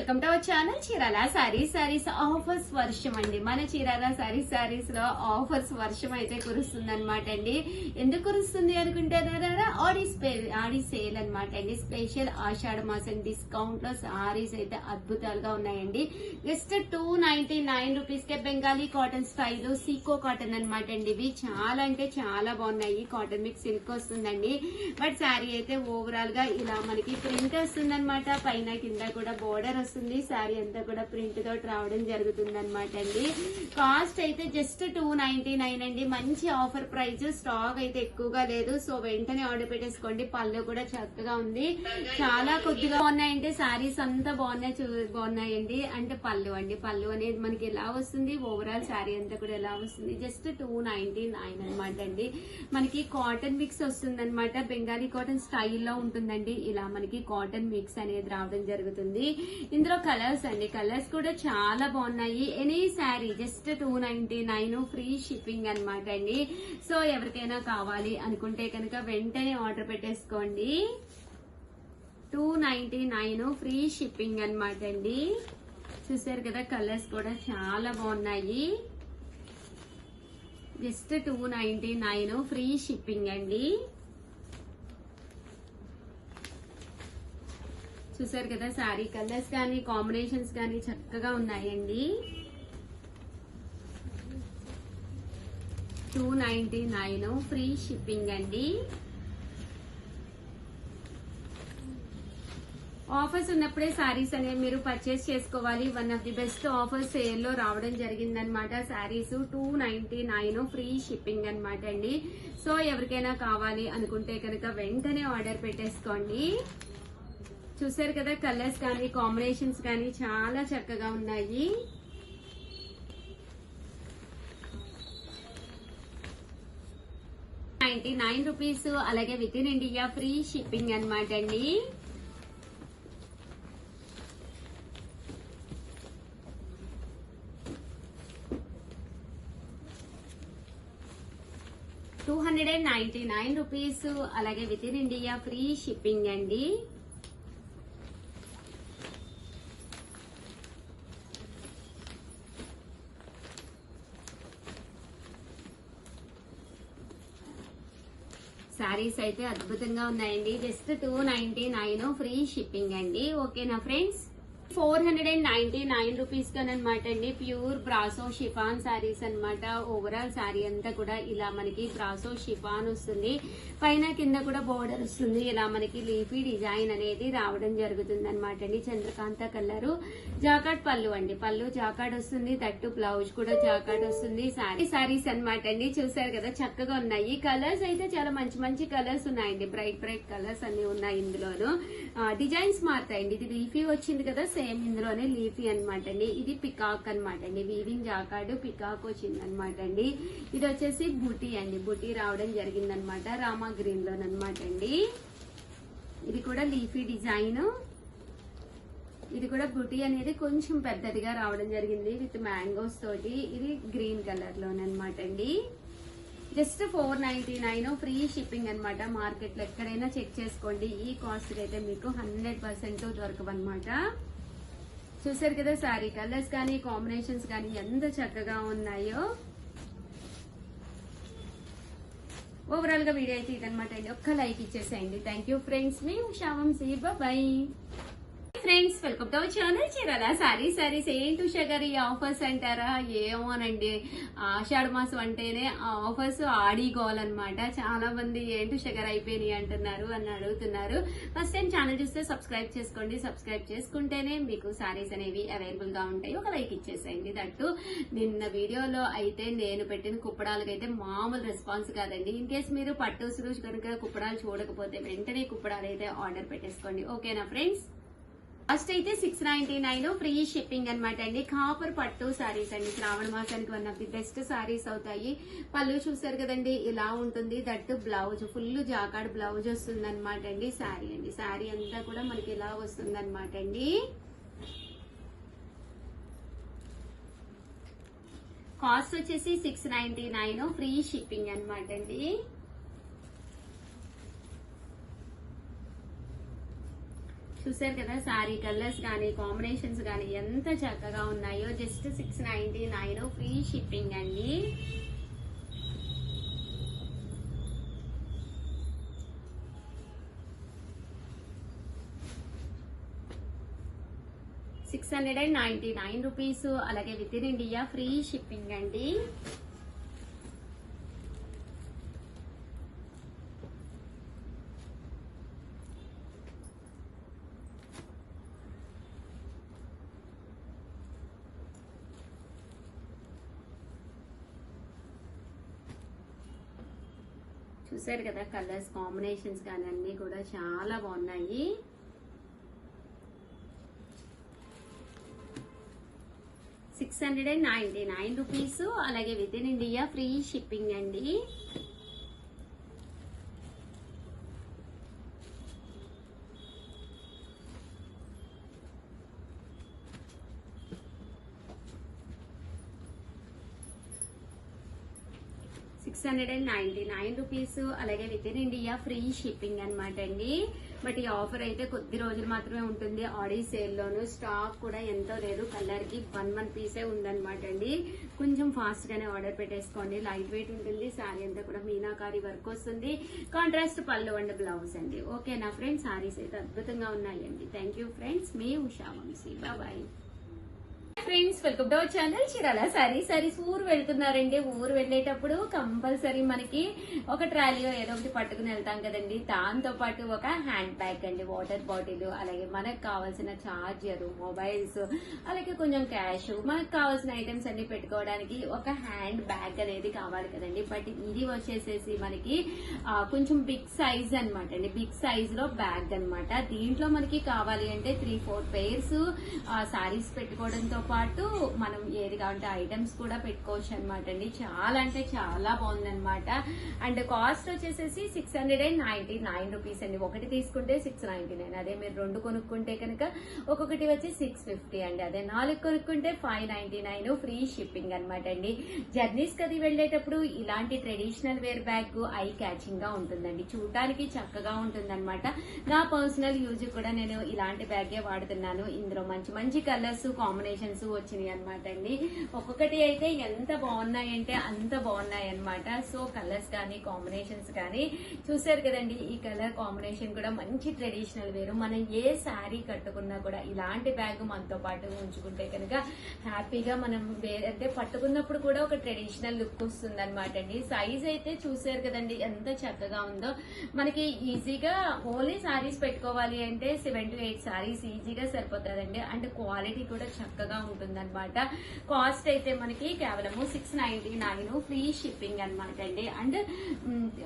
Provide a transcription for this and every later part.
Welcome to our channel Chirala saris offers వర్షం అండి. మన చీరాల సారీస్ లో ఆఫర్స్ వర్షం అయితే కురుస్తుంది అనమాట అండి. ఎందుకు కురుస్తుంది అనుకుంటారా? ఆడి సేల్ అనమాట అండి. స్పెషల్ ఆషాఢ మాసం డిస్కౌంట్ లో సారీస్ అయితే అద్భుతాలుగా ఉన్నాయండి. జస్ట్ 299 రూపీస్ కే Bengali cotton style Seeko cotton అనమాట అండి. ఇవి చాలా అంటే చాలా బాగున్నాయి. కాటన్ మిక్స్ సిల్క్ వస్తుందండి. బట్ శారీ అయితే ఓవరాల్ గా ఇలా మనకి ప్రింట్ వస్తుంది అనమాట. పైన కింద కూడా బోర్డర్ వస్తుంది. శారీ అంతా కూడా ప్రింట్ తోటి రావడం జరుగుతుంది అనమాట అండి. కాస్ట్ అయితే జస్ట్ 299 అండి. మంచి ఆఫర్ ప్రైస్. స్టాక్ అయితే ఎక్కువగా లేదు, సో వెంటనే ఆర్డర్ పెట్టేసుకోండి. పళ్ళు కూడా చక్కగా ఉంది. చాలా కొద్దిగా ఉన్నాయంటే శారీస్ అంతా బాగున్నాయండి. అంటే పళ్ళు అండి, పళ్ళు అనేది మనకి ఎలా వస్తుంది, ఓవరాల్ శారీ అంతా కూడా ఎలా వస్తుంది, జస్ట్ 299 అనమాట అండి. మనకి కాటన్ మిక్స్ వస్తుంది అనమాట. బెంగాలీ కాటన్ స్టైల్లో ఉంటుందండి. ఇలా మనకి కాటన్ మిక్స్ అనేది రావడం జరుగుతుంది. ఇందులో కలర్స్ అండి, కలర్స్ కూడా చాలా బాగున్నాయి. Any sari just 299 free shipping అనమాట అండి. సో ఎవరికైనా కావాలి అనుకుంటే కనుక వెంటనే ఆర్డర్ పెట్టేసుకోండి. 299 ఫ్రీ షిప్పింగ్ అనమాట అండి. చూసారు కదా, కలర్స్ కూడా చాలా బాగున్నాయి. జస్ట్ 299 ఫ్రీ షిప్పింగ్ అండి. చూసారు కదా, శారీ కలర్స్ కానీ కాంబినేషన్స్ కానీ చక్కగా ఉన్నాయండి. 299 ఫ్రీ షిప్పింగ్ అండి. ఆఫర్స్ ఉన్నప్పుడే శారీస్ అనేవి మీరు పర్చేస్ చేసుకోవాలి. One of the best offers sale లో రావడం జరిగిందనమాట. శారీస్ 299 ఫ్రీ షిప్పింగ్ అనమాట అండి. సో ఎవరికైనా కావాలి అనుకుంటే కనుక వెంటనే ఆర్డర్ పెట్టేసుకోండి. చూసారు కదా, కలర్స్ కానీ కాంబినేషన్స్ కానీ చాలా చక్కగా ఉన్నాయి. ₹99 అలాగే with in India free shipping అనమాట అండి. ₹299 అలాగే with in India free shipping అండి. శారీస్ అయితే అద్భుతంగా ఉన్నాయండి. జస్ట్ 299 ఫ్రీ షిప్పింగ్ అండి. ఓకేనా ఫ్రెండ్స్? 499 రూపీస్ కనమాట అండి. ప్యూర్ బ్రాసో షిఫాన్ శారీస్ అనమాట. ఓవరాల్ శారీ అంతా కూడా ఇలా మనకి బ్రాసో షిఫాన్ వస్తుంది. పైన కింద కూడా బోర్డర్ వస్తుంది. ఇలా మనకి లీఫీ డిజైన్ అనేది రావడం జరుగుతుంది అనమాట అండి. చంద్రకాంత కలరు జాకాట్ పళ్ళు అండి. పళ్ళు జాకాట్ వస్తుంది. తట్టు బ్లౌజ్ కూడా జాకాట్ వస్తుంది. శారీస్ అనమాట అండి. చూసారు కదా, చక్కగా ఉన్నాయి. కలర్స్ అయితే చాలా మంచి మంచి కలర్స్ ఉన్నాయండి. బ్రైట్ బ్రైట్ కలర్స్ అన్ని ఉన్నాయి ఇందులోను. డిజైన్స్ మారుతాయండి. ఇది లీఫీ వచ్చింది కదా, సేమ్ ఇందులోనే లీఫీ అనమాట అండి. ఇది పికాక్ అనమాట అండి. వీవింగ్ జాకార్డు పికాక్ వచ్చింది అనమాట అండి. ఇది వచ్చేసి బుటీ అండి. బుటీ రావడం జరిగింది అనమాట. రామా గ్రీన్ లోనమాట అండి. ఇది కూడా లీఫీ డిజైన్. ఇది కూడా బుటీ అనేది కొంచెం పెద్దదిగా రావడం జరిగింది విత్ మ్యాంగోస్ తోటి. ఇది గ్రీన్ కలర్ లోనమాట అండి. జస్ట్ 499 ఫ్రీ షిప్పింగ్ అనమాట. మార్కెట్ లో ఎక్కడైనా చెక్ చేసుకోండి. ఈ కాస్ట్ అయితే మీకు 100% దొరకవన్నమాట. చూసారు కదా, శారీ కలర్స్ కానీ కాంబినేషన్స్ కానీ ఎంత చక్కగా ఉన్నాయో. ఓవరాల్ గా వీడియో అయితే ఇదనమాట అండి. ఒక్క లైక్ ఇచ్చేసేయండి. Thank you friends. మీ Ushavamshi, bye friends. Welcome to our channel Chirala sarees. ఏంటి ఉషా గారు ఈ ఆఫర్స్ అంటారా? ఏమోనండి, ఆషాఢ మాసం అంటేనే ఆఫర్స్ ఆడిగోవాలన్నమాట. చాలా మంది ఏంటి ఉషా గారు అయిపోయినాయి అంటున్నారు అని అడుగుతున్నారు. ఫస్ట్ టైం ఛానల్ చూస్తే సబ్స్క్రైబ్ చేసుకోండి. సబ్స్క్రైబ్ చేసుకుంటేనే మీకు సారీస్ అనేవి అవైలబుల్ గా ఉంటాయి. ఒక లైక్ ఇచ్చేసేయండి. దట్టు నిన్న వీడియోలో అయితే నేను పెట్టిన కుప్పడాలకైతే మామూలు రెస్పాన్స్ కాదండి. ఇన్ కేస్ మీరు పట్టు సురుష్ కనుక కుప్పడాలు చూడకపోతే వెంటనే కుప్పడాలు అయితే ఆర్డర్ పెట్టేసుకోండి. ఓకేనా ఫ్రెండ్స్? ఫస్ట్ అయితే 699 ఫ్రీ షిప్పింగ్ అనమాట అండి. కాపర్ పట్టు సారీస్ అండి. శ్రావణ మాసానికి one of the best saris అవుతాయి. పళ్ళు చూసారు కదండి, ఇలా ఉంటుంది. That blouse full jacquard blouse వస్తుంది అనమాట అండి. శారీ అండి, శారీ అంతా కూడా మనకి ఇలా వస్తుంది అనమాట అండి. కాస్ట్ వచ్చేసి 699 ఫ్రీ షిప్పింగ్ అనమాట అండి. చూసారు కదా సారీ కలర్స్ కానీ కాంబినేషన్స్ కానీ ఎంత చక్కగా ఉన్నాయో. జస్ట్ 699 ఫ్రీ షిప్పింగ్ అండి. ₹699 అలాగే with in India free shipping అండి. చూసారు కదా కలర్స్ కాంబినేషన్స్ కానీ అన్ని కూడా చాలా బాగున్నాయి. ₹699 అలాగే with in India free shipping అండి. ₹699 అలాగే with in India free shipping అనమాట అండి. బట్ ఈ ఆఫర్ అయితే కొద్ది రోజులు మాత్రమే ఉంటుంది. ఆడి సేల్ లోను స్టాక్ కూడా ఎంతో లేదు. కలర్ కి 1 పీసే ఉందన్నమాట అండి. కొంచెం ఫాస్ట్ గానే ఆర్డర్ పెట్టేసుకోండి. లైట్ వెయిట్ ఉంటుంది. శారీ అంతా కూడా మీనాకారి వర్క్ వస్తుంది. కాంట్రాస్ట్ పళ్ళు అండ్ బ్లౌజ్ అండి. ఓకేనా ఫ్రెండ్స్, శారీస్ అయితే అద్భుతంగా ఉన్నాయండి. థ్యాంక్ యూ ఫ్రెండ్స్, మీ Usha Vamshi. Bye friends, welcome to our channel Chirala saris. ఊరు వెళ్తున్నారండి. ఊరు వెళ్ళేటప్పుడు కంపల్సరీ మనకి ఒక ట్రాలీయో ఏదో ఒకటి పట్టుకుని వెళ్తాం కదండి. దాంతో పాటు ఒక హ్యాండ్ బ్యాగ్ అండి, వాటర్ బాటిల్, అలాగే మనకు కావాల్సిన చార్జర్, మొబైల్స్, అలాగే కొంచెం క్యాష్, మనకు కావాల్సిన ఐటమ్స్ అన్ని పెట్టుకోవడానికి ఒక హ్యాండ్ బ్యాగ్ అనేది కావాలి కదండి. బట్ ఇది వచ్చేసేసి మనకి కొంచెం బిగ్ సైజ్ అనమాట అండి. బిగ్ సైజ్ లో బ్యాగ్ అనమాట. దీంట్లో మనకి కావాలి అంటే 3-4 పేర్స్ సారీస్ పెట్టుకోవడంతో పాటు మనం ఏది కావాలంటే ఐటమ్స్ కూడా పెట్టుకోవచ్చు అనమాట అండి. చాలా అంటే చాలా బాగుందనమాట. అండ్ కాస్ట్ వచ్చేసేసి ₹699 అండి. ఒకటి తీసుకుంటే 699. అదే మీరు 2 కొనుక్కుంటే కనుక ఒక్కొక్కటి వచ్చి 650 అండి. అదే 4 కొనుక్కుంటే 599 ఫ్రీ షిప్పింగ్ అనమాట అండి. జర్నీస్ కది వెళ్ళేటప్పుడు ఇలాంటి traditional wear bag eye catching గా ఉంటుందండి. చూడటానికి చక్కగా ఉంటుందన్నమాట. నా పర్సనల్ యూజ్ కూడా నేను ఇలాంటి బ్యాగే వాడుతున్నాను. ఇందులో మంచి మంచి కలర్స్ కాంబినేషన్స్ వచ్చినాయి అనమాట అండి. ఒక్కొక్కటి అయితే ఎంత బాగున్నాయంటే అంత బాగున్నాయి అనమాట. సో కలర్స్ కానీ కాంబినేషన్స్ కానీ చూసారు కదండి. ఈ కలర్ కాంబినేషన్ కూడా మంచి ట్రెడిషనల్ వేరు. మనం ఏ శారీ కట్టుకున్నా కూడా ఇలాంటి బ్యాగ్ మనతో పాటు ఉంచుకుంటే కనుక హ్యాపీగా మనం అంటే పట్టుకున్నప్పుడు కూడా ఒక ట్రెడిషనల్ లుక్ వస్తుంది అనమాట అండి. సైజ్ అయితే చూసారు కదండి ఎంత చక్కగా ఉందో. మనకి ఈజీగా ఓన్లీ శారీస్ పెట్టుకోవాలి అంటే 7 to 8 శారీస్ ఈజీగా సరిపోతుందండి. అండ్ క్వాలిటీ కూడా చక్కగా ఉంటుందన్నమాట. కాస్ట్ అయితే మనకి కేవలము 699 ఫ్రీ షిప్పింగ్ అనమాట అండి. అండ్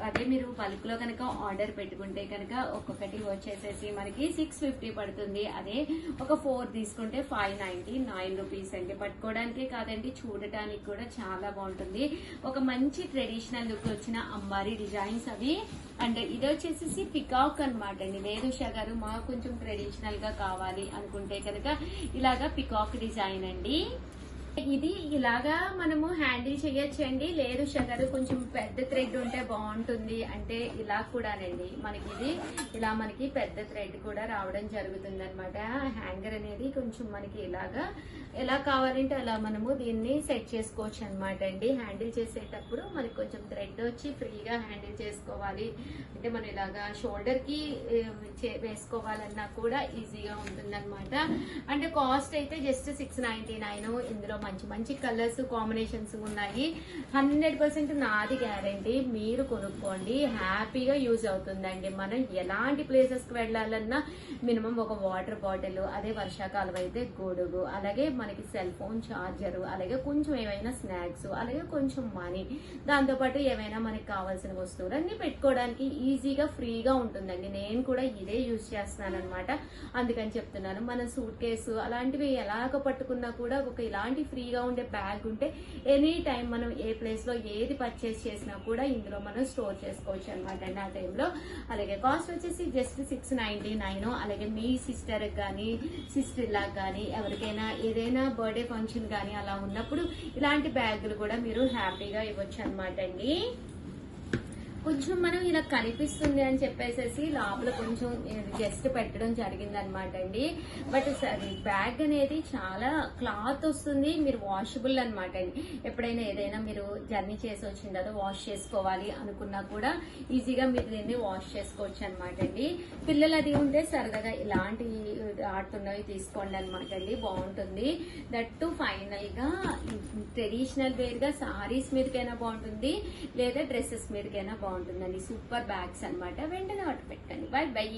అదే మీరు బల్క్ లో కనుక ఆర్డర్ పెట్టుకుంటే కనుక ఒక్కొక్కటి వచ్చేసేసి మనకి 650 పడుతుంది. అదే ఒక 4 తీసుకుంటే 599 రూపీస్ అండి. పట్టుకోవడానికే కాదండి, చూడటానికి కూడా చాలా బాగుంటుంది. ఒక మంచి ట్రెడిషనల్ లుక్ వచ్చిన అంబారీ డిజైన్స్ అవి. అండ్ ఇది వచ్చేసి పికాక్ అనమాట అండి. లేదు ఉషా గారు మాకు కొంచెం ట్రెడిషనల్ గా కావాలి అనుకుంటే కనుక ఇలాగా పికాక్ డిజైన్ అండి. ఇది ఇలాగా మనము హ్యాండిల్ చేయొచ్చండి. లేదు షగర్ కొంచెం పెద్ద థ్రెడ్ ఉంటే బాగుంటుంది అంటే ఇలా కూడానండి. మనకి ఇది ఇలా మనకి పెద్ద థ్రెడ్ కూడా రావడం జరుగుతుంది అనమాట. హ్యాంగర్ అనేది కొంచెం మనకి ఇలాగా ఎలా కావాలంటే అలా మనము దీన్ని సెట్ చేసుకోవచ్చు అనమాట అండి. హ్యాండిల్ చేసేటప్పుడు మనకి కొంచెం థ్రెడ్ వచ్చి ఫ్రీగా హ్యాండిల్ చేసుకోవాలి అంటే మనం ఇలాగా షోల్డర్ కి వేసుకోవాలన్నా కూడా ఈజీగా ఉంటుంది అనమాట. అంటే కాస్ట్ అయితే జస్ట్ 699. ఇందులో మంచి మంచి కలర్స్ కాంబినేషన్స్ ఉన్నాయి. 100% నాది గ్యారంటీ. మీరు కొనుక్కోండి, హ్యాపీగా యూజ్ అవుతుందండి. మనం ఎలాంటి ప్లేసెస్ కి వెళ్ళాలన్నా మినిమం ఒక వాటర్ బాటిల్, అదే వర్షాకాలం అయితే గొడుగు, అలాగే మనకి సెల్ ఫోన్ చార్జర్, అలాగే కొంచెం ఏమైనా స్నాక్స్, అలాగే కొంచెం మనీ, దాంతోపాటు ఏమైనా మనకి కావాల్సిన వస్తువులు అన్ని పెట్టుకోవడానికి ఈజీగా ఫ్రీగా ఉంటుందండి. నేను కూడా ఇదే యూజ్ చేస్తున్నాను అనమాట. అందుకని చెప్తున్నాను. మన సూట్ కేసు అలాంటివి ఎలాగ పట్టుకున్నా కూడా ఒక ఇలాంటి ఫ్రీగా ఉండే బ్యాగ్ ఉంటే ఎనీ టైం మనం ఏ ప్లేస్ లో ఏది పర్చేస్ చేసినా కూడా ఇందులో మనం స్టోర్ చేసుకోవచ్చు అనమాట అండి ఆ టైంలో. అలాగే కాస్ట్ వచ్చేసి జస్ట్ 699. అలాగే మీ సిస్టర్ కానీ సిస్టర్ లా కానీ ఎవరికైనా ఏదైనా బర్త్డే ఫంక్షన్ కానీ అలా ఉన్నప్పుడు ఇలాంటి బ్యాగులు కూడా మీరు హ్యాపీగా ఇవ్వచ్చు అనమాట అండి. కొంచెం మనం ఇలా కనిపిస్తుంది అని చెప్పేసి లోపల కొంచెం జస్ట్ పెట్టడం జరిగింది అనమాట అండి. బట్ సరే బ్యాగ్ అనేది చాలా క్లాత్ వస్తుంది, మీరు వాషబుల్ అనమాట అండి. ఎప్పుడైనా ఏదైనా మీరు జర్నీ చేసి వచ్చిన తర్వాత వాష్ చేసుకోవాలి అనుకున్నా కూడా ఈజీగా మీరు దీన్ని వాష్ చేసుకోవచ్చు అనమాట అండి. పిల్లలు అది ఉంటే సరదాగా ఇలాంటి ఆడుతున్నవి తీసుకోండి అనమాట అండి, బాగుంటుంది. దట్టు ఫైనల్ గా ట్రెడిషనల్ వేర్ గా సారీస్ మీదకైనా బాగుంటుంది, లేదా డ్రెస్సెస్ మీదకైనా బాగుంటుందండి. సూపర్ బ్యాగ్స్ అన్నమాట. వెంటనే ఆర్డర్ పెట్టండి. By by.